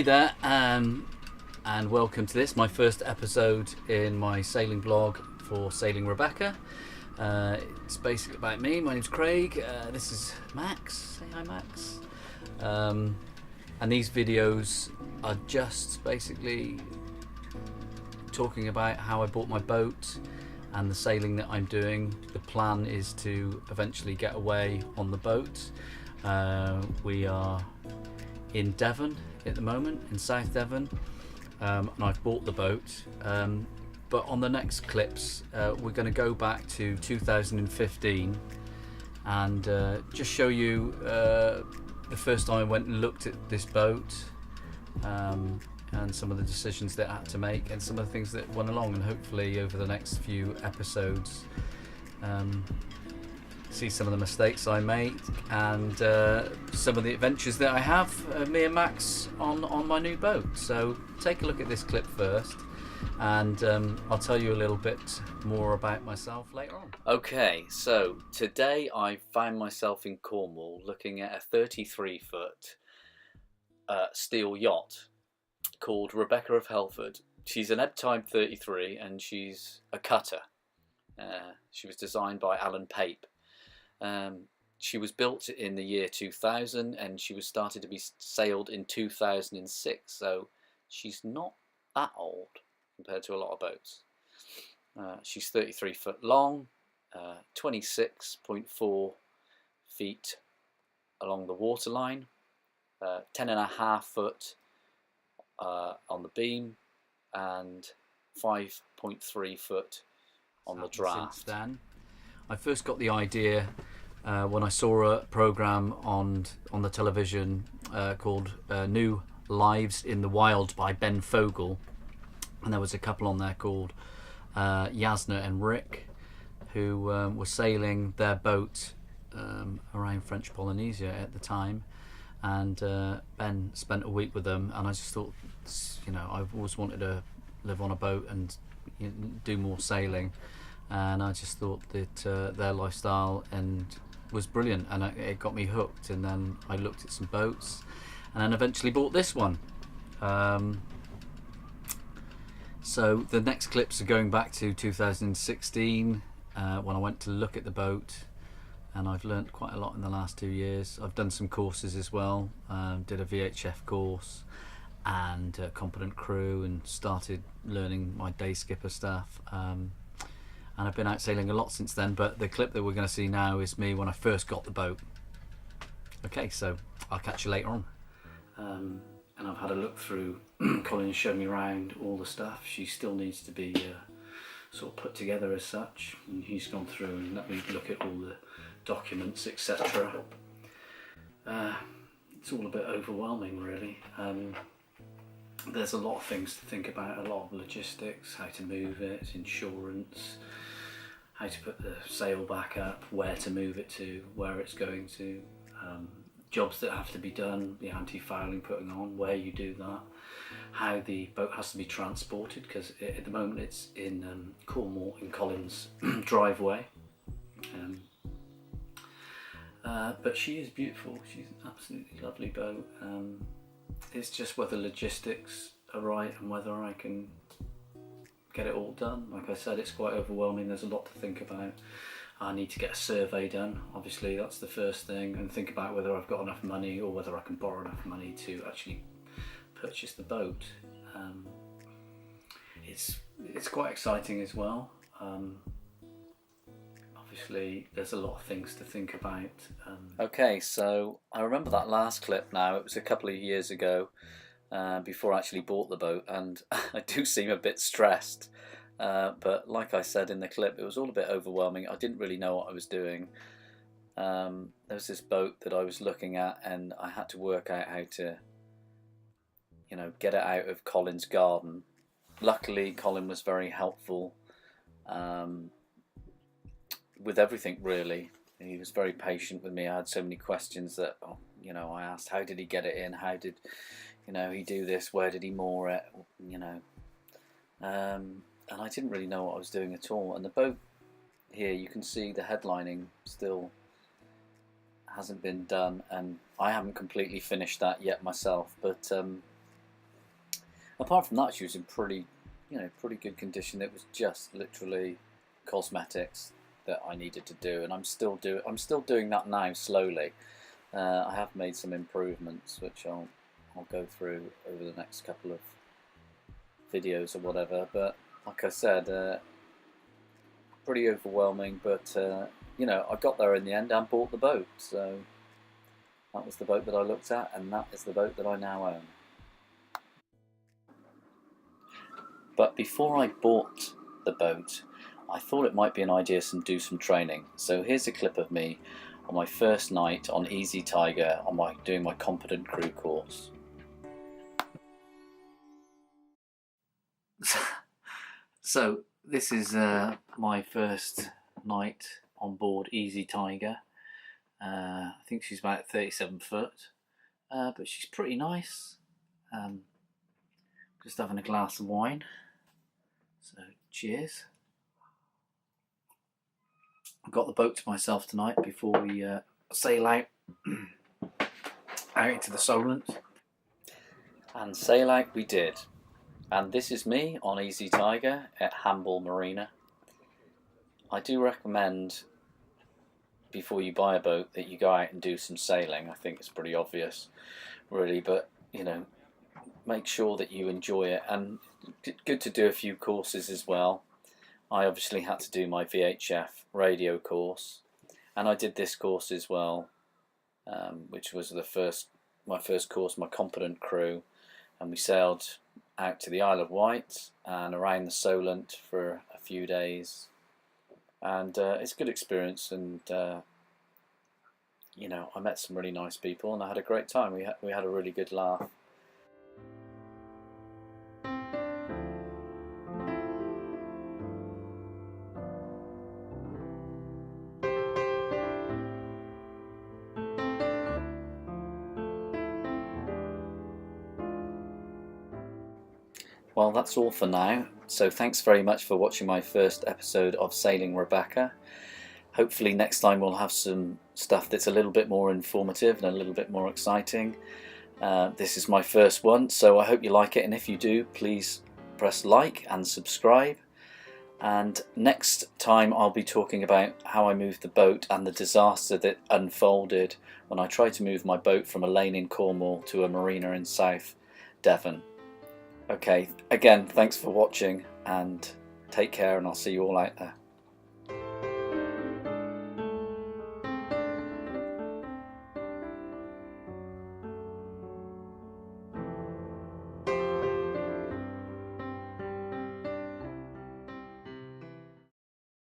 there, and welcome to this, my first episode in my sailing blog for Sailing Rebecca. It's basically about me. My name's Craig. This is Max. Say hi, Max. And these videos are just basically talking about how I bought my boat and the sailing that I'm doing. The plan is to eventually get away on the boat. We are in Devon at the moment, in South Devon, and I've bought the boat. But on the next clips, we're going to go back to 2015 and just show you the first time I went and looked at this boat, and some of the decisions that I had to make and some of the things that went along, and hopefully over the next few episodes see some of the mistakes I made and some of the adventures that I have, me and Max, on my new boat. So take a look at this clip first, and I'll tell you a little bit more about myself later on. Okay, so today I found myself in Cornwall looking at a 33-foot steel yacht called Rebecca of Helford. She's an ebb tide 33 and she's a cutter. She was designed by Alan Pape. She was built in the year 2000 and she was started to be sailed in 2006, so she's not that old compared to a lot of boats. She's 33 foot long, 26.4 feet along the waterline, 10.5 foot on the beam, and 5.3 foot on the draft. Since then, I first got the idea when I saw a program on the television called New Lives in the Wild by Ben Fogle, and there was a couple on there called Yasna and Rick, who were sailing their boat around French Polynesia at the time, and Ben spent a week with them, and I just thought, I've always wanted to live on a boat and do more sailing, and I just thought that their lifestyle was brilliant, and it got me hooked. And then I looked at some boats and then eventually bought this one. So the next clips are going back to 2016 when I went to look at the boat, and I've learnt quite a lot in the last 2 years. I've done some courses as well, did a VHF course and competent crew, and started learning my day skipper stuff, and I've been out sailing a lot since then. But the clip that we're going to see now is me when I first got the boat. Okay, so I'll catch you later on. And I've had a look through. Colin showed me around all the stuff. She still needs to be sort of put together as such, and he's gone through and let me look at all the documents, etc. It's all a bit overwhelming, really. There's a lot of things to think about, a lot of logistics, how to move it, insurance, how to put the sail back up, where to move it to, where it's going to, jobs that have to be done, the anti-fouling putting on, where you do that, how the boat has to be transported, because at the moment it's in Cornwall, in Colin's driveway. But she is beautiful. She's an absolutely lovely boat. It's just whether logistics are right and whether I can get it all done. Like I said, it's quite overwhelming. There's a lot to think about. I need to get a survey done, obviously, that's the first thing, and think about whether I've got enough money or whether I can borrow enough money to actually purchase the boat. It's quite exciting as well. Obviously there's a lot of things to think about. Okay, so I remember that last clip now. It was a couple of years ago, before I actually bought the boat, and I do seem a bit stressed. But like I said in the clip, it was all a bit overwhelming. I didn't really know what I was doing. There was this boat that I was looking at, and I had to work out how to, get it out of Colin's garden. Luckily, Colin was very helpful with everything, really. He was very patient with me. I had so many questions that, I asked, how did he get it in? How did, he do this? Where did he moor it? And I didn't really know what I was doing at all. And the boat here, you can see the headlining still hasn't been done, and I haven't completely finished that yet myself, but Apart from that, she was in pretty good condition. It was just literally cosmetics that I needed to do, and I'm still doing that now slowly. I have made some improvements, which I'll go through over the next couple of videos or whatever. But like I said, pretty overwhelming. But I got there in the end and bought the boat. So that was the boat that I looked at, and that is the boat that I now own. But before I bought the boat, I thought it might be an idea to do some training. So here's a clip of me on my first night on Easy Tiger doing my competent crew course. So this is my first night on board Easy Tiger. I think she's about 37 foot, but she's pretty nice. Just having a glass of wine. So cheers. I've got the boat to myself tonight before we sail out into the Solent. And sail out we did. And this is me on Easy Tiger at Hamble Marina. I do recommend, before you buy a boat, that you go out and do some sailing. I think it's pretty obvious, really, but make sure that you enjoy it, and good to do a few courses as well. I obviously had to do my VHF radio course, and I did this course as well, which was my first course, my competent crew, and we sailed out to the Isle of Wight and around the Solent for a few days, and it's a good experience, and I met some really nice people and I had a great time. We had a really good laugh. Well, that's all for now. So thanks very much for watching my first episode of Sailing Rebecca. Hopefully next time we'll have some stuff that's a little bit more informative and a little bit more exciting. This is my first one, so I hope you like it, and if you do, please press like and subscribe. And next time I'll be talking about how I moved the boat and the disaster that unfolded when I tried to move my boat from a lane in Cornwall to a marina in South Devon. Okay, again, thanks for watching, and take care, and I'll see you all out there.